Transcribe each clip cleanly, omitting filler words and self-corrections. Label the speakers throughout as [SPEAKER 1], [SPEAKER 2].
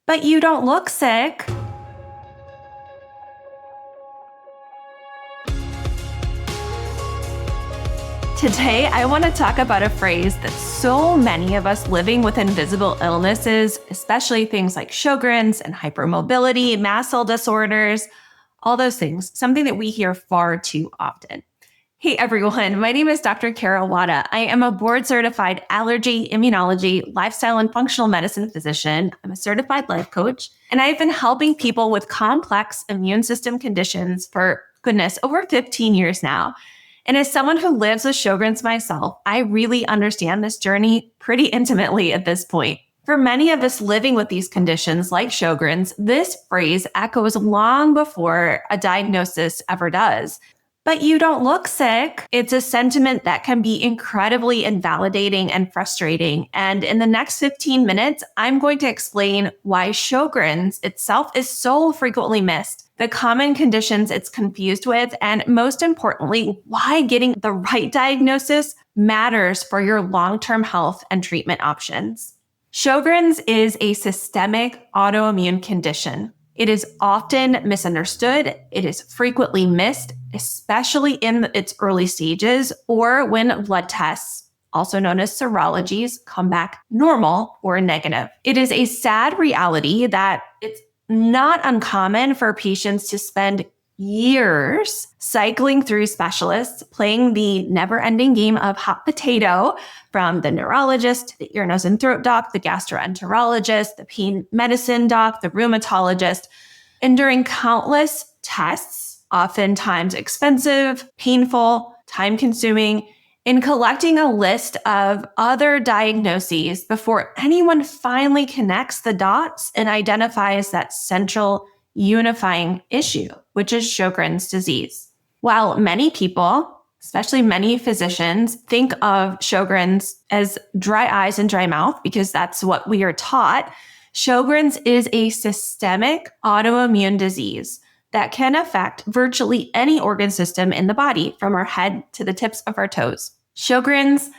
[SPEAKER 1] But you don't look sick. Today, I want to talk about a phrase that so many of us living with invisible illnesses, especially things like Sjogren's and hypermobility, mast cell disorders, all those things, something that we hear far too often. Hey everyone, my name is Dr. Carol Wada. I am a board-certified allergy, immunology, lifestyle, and functional medicine physician. I'm a certified life coach, and I've been helping people with complex immune system conditions for, over 15 years now. And as someone who lives with Sjogren's myself, I really understand this journey pretty intimately at this point. For many of us living with these conditions like Sjogren's, this phrase echoes long before a diagnosis ever does. But you don't look sick. It's a sentiment that can be incredibly invalidating and frustrating. And in the next 15 minutes, I'm going to explain why Sjogren's itself is so frequently missed, the common conditions it's confused with, and most importantly, why getting the right diagnosis matters for your long-term health and treatment options. Sjogren's is a systemic autoimmune condition. It is often misunderstood. It is frequently missed, especially in its early stages or when blood tests, also known as serologies, come back normal or negative. It is a sad reality that it's not uncommon for patients to spend years cycling through specialists, playing the never-ending game of hot potato from the neurologist, the ear, nose, and throat doc, the gastroenterologist, the pain medicine doc, the rheumatologist, enduring countless tests, oftentimes expensive, painful, time-consuming, in collecting a list of other diagnoses before anyone finally connects the dots and identifies that central unifying issue, which is Sjogren's disease. While many people, especially many physicians, think of Sjogren's as dry eyes and dry mouth because that's what we are taught, Sjogren's is a systemic autoimmune disease that can affect virtually any organ system in the body, from our head to the tips of our toes. Sjogren's,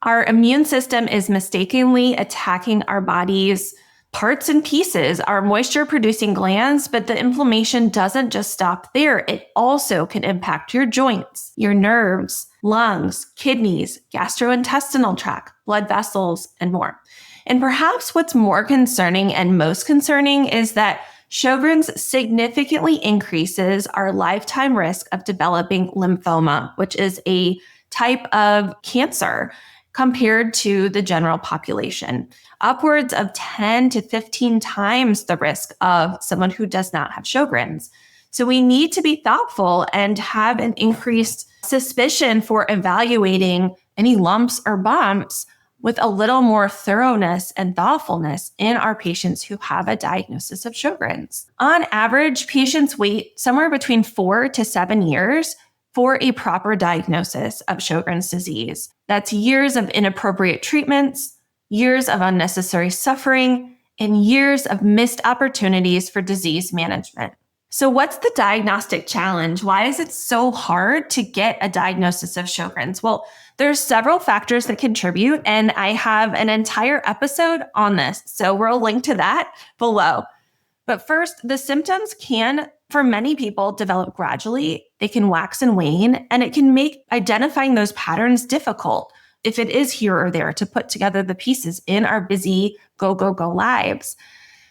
[SPEAKER 1] our immune system is mistakenly attacking our body's parts and pieces, our moisture-producing glands, but the inflammation doesn't just stop there. It also can impact your joints, your nerves, lungs, kidneys, gastrointestinal tract, blood vessels, and more. And perhaps what's more concerning and most concerning is that Sjogren's significantly increases our lifetime risk of developing lymphoma, which is a type of cancer compared to the general population, upwards of 10 to 15 times the risk of someone who does not have Sjogren's. So we need to be thoughtful and have an increased suspicion for evaluating any lumps or bumps with a little more thoroughness and thoughtfulness in our patients who have a diagnosis of Sjogren's. On average, patients wait somewhere between 4 to 7 years for a proper diagnosis of Sjogren's disease. That's years of inappropriate treatments, years of unnecessary suffering, and years of missed opportunities for disease management. So what's the diagnostic challenge? Why is it so hard to get a diagnosis of Sjogren's? Well, there's several factors that contribute, and I have an entire episode on this, so we'll link to that below. But first, the symptoms can, for many people, develop gradually. They can wax and wane, and it can make identifying those patterns difficult if it is here or there to put together the pieces in our busy go lives.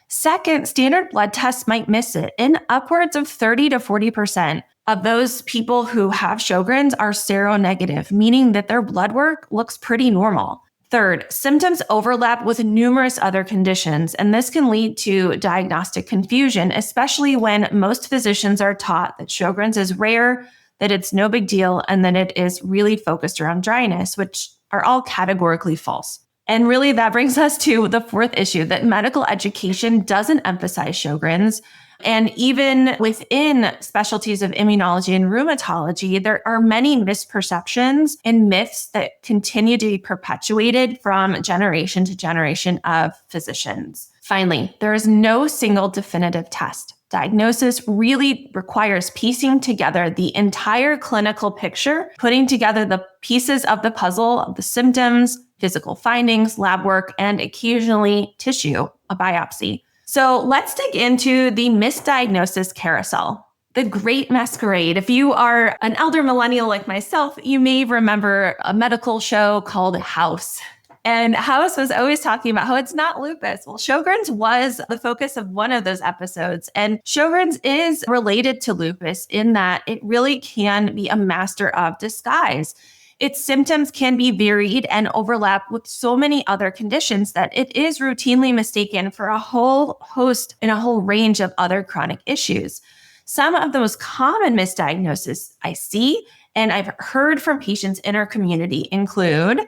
[SPEAKER 1] Second, standard blood tests might miss it. In upwards of 30 to 40% of those people who have Sjogren's are seronegative, meaning that their blood work looks pretty normal. Third, symptoms overlap with numerous other conditions, and this can lead to diagnostic confusion, especially when most physicians are taught that Sjogren's is rare, that it's no big deal, and that it is really focused around dryness, which are all categorically false. And really, that brings us to the fourth issue, that medical education doesn't emphasize Sjogren's. And even within specialties of immunology and rheumatology, there are many misperceptions and myths that continue to be perpetuated from generation to generation of physicians. Finally, there is no single definitive test. Diagnosis really requires piecing together the entire clinical picture, putting together the pieces of the puzzle of the symptoms, physical findings, lab work, and occasionally tissue, a biopsy. So let's dig into the misdiagnosis carousel, the great masquerade. If you are an elder millennial like myself, you may remember a medical show called House. And House was always talking about how it's not lupus. Well, Sjogren's was the focus of one of those episodes. And Sjogren's is related to lupus in that it really can be a master of disguise. Its symptoms can be varied and overlap with so many other conditions that it is routinely mistaken for a whole host and a whole range of other chronic issues. Some of the most common misdiagnoses I see and I've heard from patients in our community include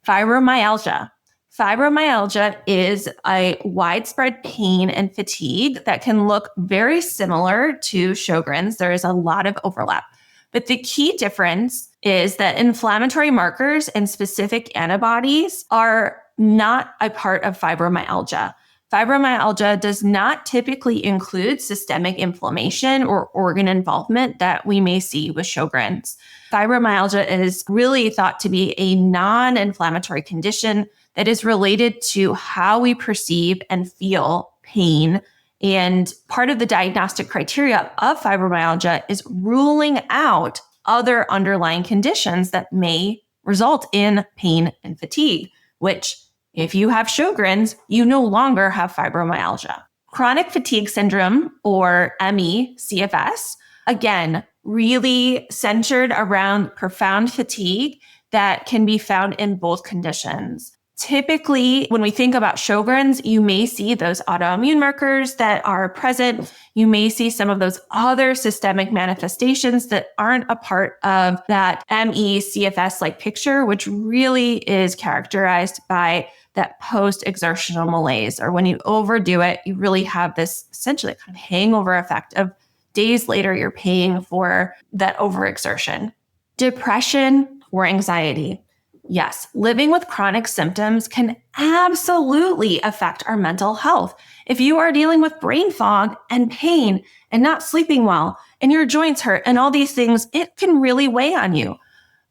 [SPEAKER 1] fibromyalgia. Fibromyalgia is a widespread pain and fatigue that can look very similar to Sjogren's. There is a lot of overlap. But the key difference is that inflammatory markers and specific antibodies are not a part of fibromyalgia. Fibromyalgia does not typically include systemic inflammation or organ involvement that we may see with Sjogren's. Fibromyalgia is really thought to be a non-inflammatory condition that is related to how we perceive and feel pain. And part of the diagnostic criteria of fibromyalgia is ruling out other underlying conditions that may result in pain and fatigue, which if you have Sjogren's, you no longer have fibromyalgia. Chronic fatigue syndrome, or ME/CFS, again, really centered around profound fatigue that can be found in both conditions. Typically, when we think about Sjogren's, you may see those autoimmune markers that are present. You may see some of those other systemic manifestations that aren't a part of that ME/CFS-like picture, which really is characterized by that post-exertional malaise, or when you overdo it, you really have this essentially kind of hangover effect of days later, you're paying for that overexertion. Depression or anxiety. Yes, living with chronic symptoms can absolutely affect our mental health. If you are dealing with brain fog and pain and not sleeping well and your joints hurt and all these things, it can really weigh on you.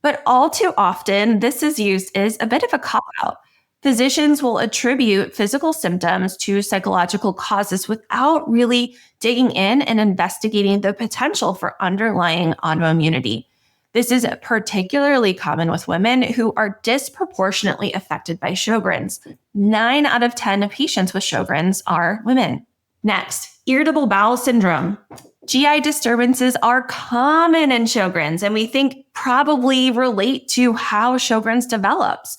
[SPEAKER 1] But all too often, this is used as a bit of a cop-out. Physicians will attribute physical symptoms to psychological causes without really digging in and investigating the potential for underlying autoimmunity. This is particularly common with women who are disproportionately affected by Sjogren's. 9 out of 10 patients with Sjogren's are women. Next, irritable bowel syndrome. GI disturbances are common in Sjogren's, and we think probably relate to how Sjogren's develops.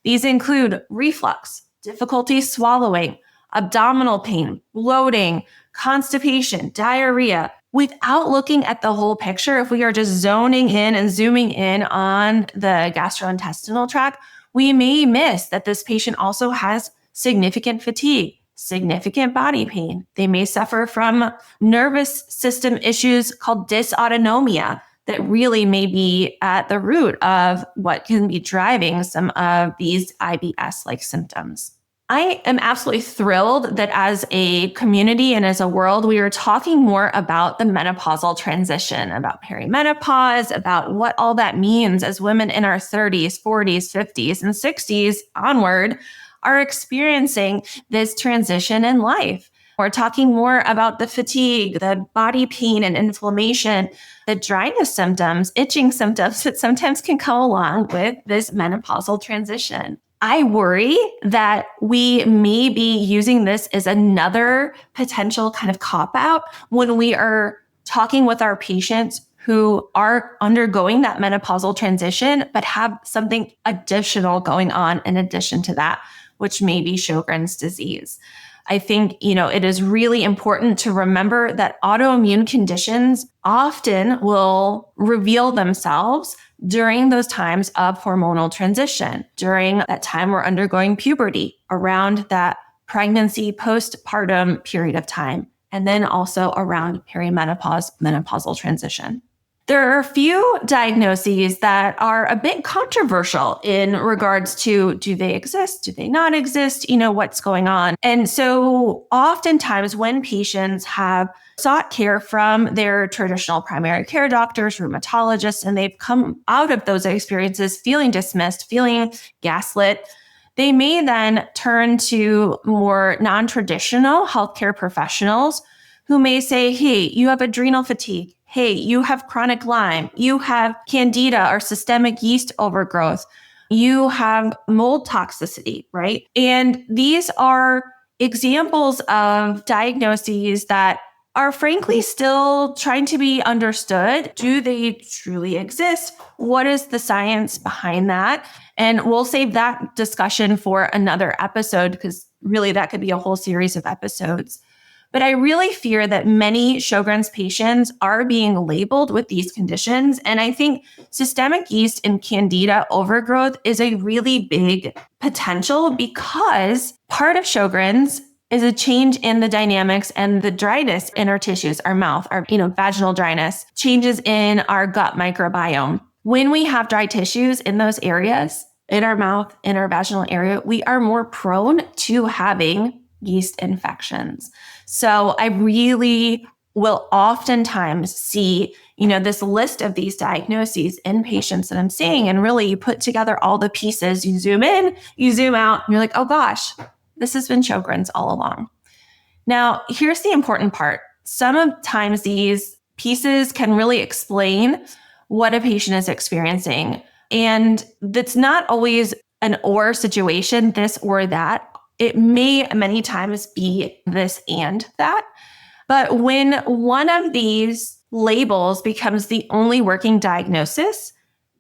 [SPEAKER 1] These include reflux, difficulty swallowing, abdominal pain, bloating, constipation, diarrhea. Without looking at the whole picture, if we are just zoning in and zooming in on the gastrointestinal tract, we may miss that this patient also has significant fatigue, significant body pain. They may suffer from nervous system issues called dysautonomia that really may be at the root of what can be driving some of these IBS-like symptoms. I am absolutely thrilled that as a community and as a world, we are talking more about the menopausal transition, about perimenopause, about what all that means as women in our 30s, 40s, 50s, and 60s onward are experiencing this transition in life. We're talking more about the fatigue, the body pain and inflammation, the dryness symptoms, itching symptoms that sometimes can come along with this menopausal transition. I worry that we may be using this as another potential kind of cop-out when we are talking with our patients who are undergoing that menopausal transition, but have something additional going on in addition to that, which may be Sjogren's disease. I think, it is really important to remember that autoimmune conditions often will reveal themselves during those times of hormonal transition, during that time we're undergoing puberty, around that pregnancy, postpartum period of time, and then also around perimenopause, menopausal transition. There are a few diagnoses that are a bit controversial in regards to, do they exist? Do they not exist? What's going on? And so oftentimes when patients have sought care from their traditional primary care doctors, rheumatologists, and they've come out of those experiences feeling dismissed, feeling gaslit, They may then turn to more non-traditional healthcare professionals who may say, hey, you have adrenal fatigue. Hey, you have chronic Lyme. You have candida or systemic yeast overgrowth. You have mold toxicity, right? And these are examples of diagnoses that are frankly still trying to be understood. Do they truly exist? What is the science behind that? And we'll save that discussion for another episode because really that could be a whole series of episodes. But I really fear that many Sjogren's patients are being labeled with these conditions. And I think systemic yeast and candida overgrowth is a really big potential because part of Sjogren's is a change in the dynamics and the dryness in our tissues, our mouth, our vaginal dryness, changes in our gut microbiome. When we have dry tissues in those areas, in our mouth, in our vaginal area, we are more prone to having yeast infections. So I really will oftentimes see, this list of these diagnoses in patients that I'm seeing, and really you put together all the pieces, you zoom in, you zoom out, and you're like, oh gosh, this has been Sjogren's all along. Now, here's the important part. Sometimes these pieces can really explain what a patient is experiencing. And that's not always an or situation, this or that. It may many times be this and that. But when one of these labels becomes the only working diagnosis,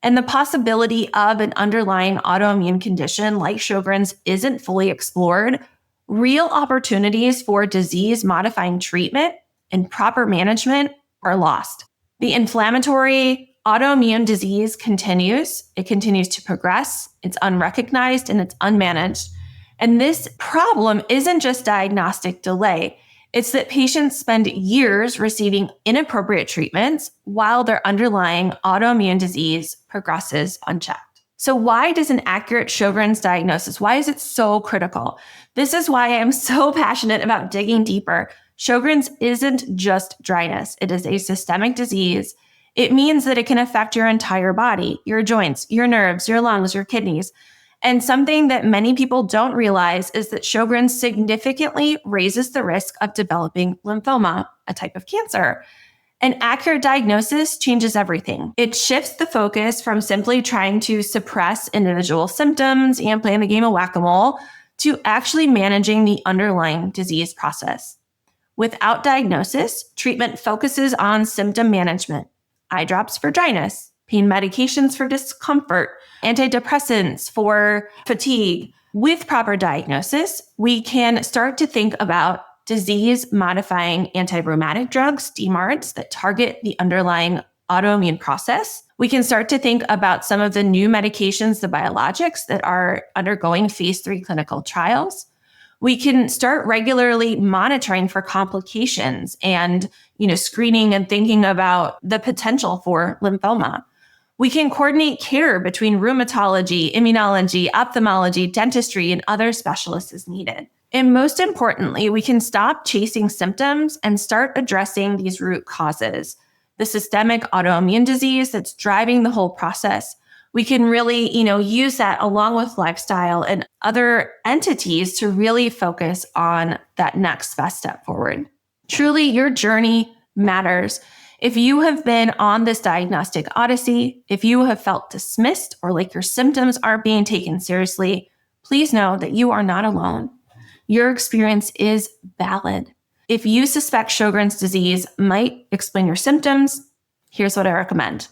[SPEAKER 1] and the possibility of an underlying autoimmune condition like Sjogren's isn't fully explored, real opportunities for disease-modifying treatment and proper management are lost. The inflammatory autoimmune disease continues. It continues to progress. It's unrecognized and it's unmanaged. And this problem isn't just diagnostic delay. It's that patients spend years receiving inappropriate treatments while their underlying autoimmune disease progresses unchecked. So why does an accurate Sjogren's diagnosis, why is it so critical? This is why I'm so passionate about digging deeper. Sjogren's isn't just dryness. It is a systemic disease. It means that it can affect your entire body, your joints, your nerves, your lungs, your kidneys. And something that many people don't realize is that Sjogren's significantly raises the risk of developing lymphoma, a type of cancer. An accurate diagnosis changes everything. It shifts the focus from simply trying to suppress individual symptoms and playing the game of whack-a-mole to actually managing the underlying disease process. Without diagnosis, treatment focuses on symptom management, eye drops for dryness, pain medications for discomfort, antidepressants for fatigue. With proper diagnosis, we can start to think about disease-modifying anti-rheumatic drugs, DMARDs, that target the underlying autoimmune process. We can start to think about some of the new medications, the biologics that are undergoing phase 3 clinical trials. We can start regularly monitoring for complications and, screening and thinking about the potential for lymphoma. We can coordinate care between rheumatology, immunology, ophthalmology, dentistry, and other specialists as needed. And most importantly, we can stop chasing symptoms and start addressing these root causes. The systemic autoimmune disease that's driving the whole process. We can really, use that along with lifestyle and other entities to really focus on that next best step forward. Truly, your journey matters. If you have been on this diagnostic odyssey, if you have felt dismissed or like your symptoms aren't being taken seriously, please know that you are not alone. Your experience is valid. If you suspect Sjogren's disease might explain your symptoms, here's what I recommend.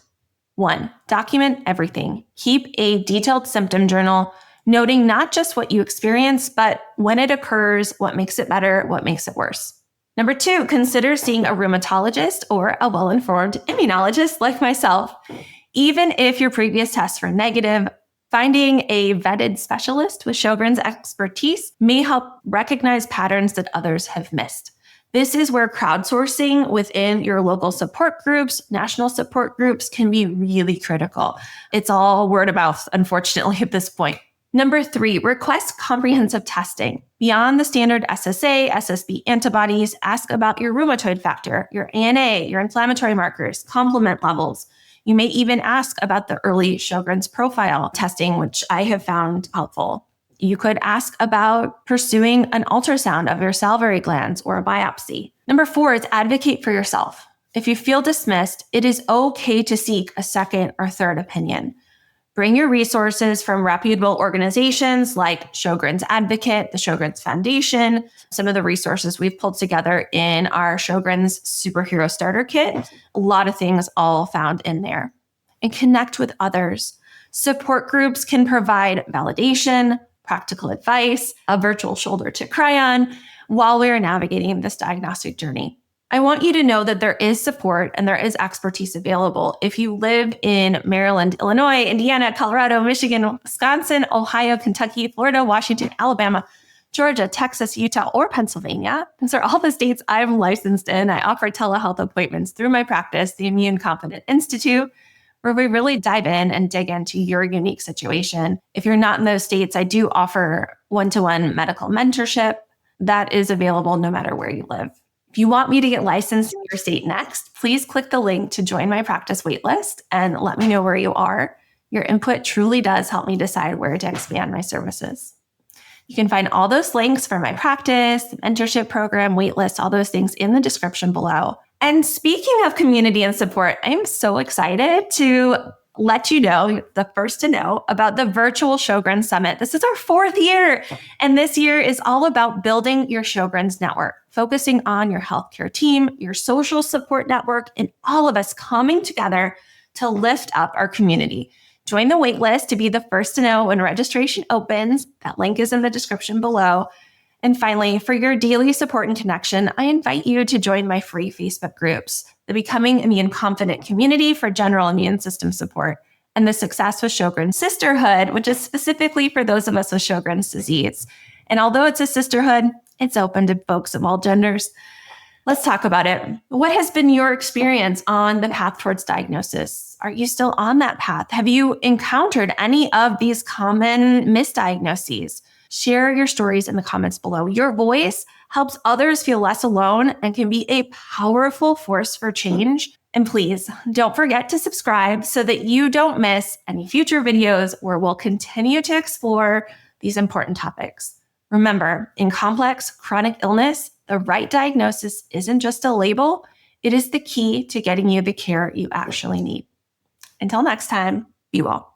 [SPEAKER 1] 1, document everything. Keep a detailed symptom journal, noting not just what you experience, but when it occurs, what makes it better, what makes it worse. Number 2, consider seeing a rheumatologist or a well-informed immunologist like myself. Even if your previous tests were negative, finding a vetted specialist with Sjogren's expertise may help recognize patterns that others have missed. This is where crowdsourcing within your local support groups, national support groups can be really critical. It's all word of mouth, unfortunately, at this point. Number 3, request comprehensive testing. Beyond the standard SSA, SSB antibodies, ask about your rheumatoid factor, your ANA, your inflammatory markers, complement levels. You may even ask about the early Sjogren's profile testing, which I have found helpful. You could ask about pursuing an ultrasound of your salivary glands or a biopsy. Number 4 is advocate for yourself. If you feel dismissed, it is okay to seek a second or third opinion. Bring your resources from reputable organizations like Sjogren's Advocate, the Sjogren's Foundation, some of the resources we've pulled together in our Sjogren's Superhero Starter Kit. A lot of things all found in there. And connect with others. Support groups can provide validation, practical advice, a virtual shoulder to cry on while we are navigating this diagnostic journey. I want you to know that there is support and there is expertise available. If you live in Maryland, Illinois, Indiana, Colorado, Michigan, Wisconsin, Ohio, Kentucky, Florida, Washington, Alabama, Georgia, Texas, Utah, or Pennsylvania, those are all the states I'm licensed in. I offer telehealth appointments through my practice, the Immune Confident Institute, where we really dive in and dig into your unique situation. If you're not in those states, I do offer one-to-one medical mentorship that is available no matter where you live. If you want me to get licensed in your state next, please click the link to join my practice waitlist and let me know where you are. Your input truly does help me decide where to expand my services. You can find all those links for my practice, the mentorship program, waitlist, all those things in the description below. And speaking of community and support, I'm so excited to let you know, the first to know, about the virtual Sjogren Summit. This is our 4th year, and this year is all about building your Sjogren's network, focusing on your healthcare team, your social support network, and all of us coming together to lift up our community. Join the waitlist to be the first to know when registration opens. That link is in the description below. And finally, for your daily support and connection, I invite you to join my free Facebook groups, the Becoming Immune Confident Community for General Immune System Support, and the Success with Sjogren Sisterhood, which is specifically for those of us with Sjogren's disease. And although it's a sisterhood, it's open to folks of all genders. Let's talk about it. What has been your experience on the path towards diagnosis? Are you still on that path? Have you encountered any of these common misdiagnoses? Share your stories in the comments below. Your voice helps others feel less alone and can be a powerful force for change. And please don't forget to subscribe so that you don't miss any future videos where we'll continue to explore these important topics. Remember, in complex chronic illness, the right diagnosis isn't just a label, it is the key to getting you the care you actually need. Until next time, be well.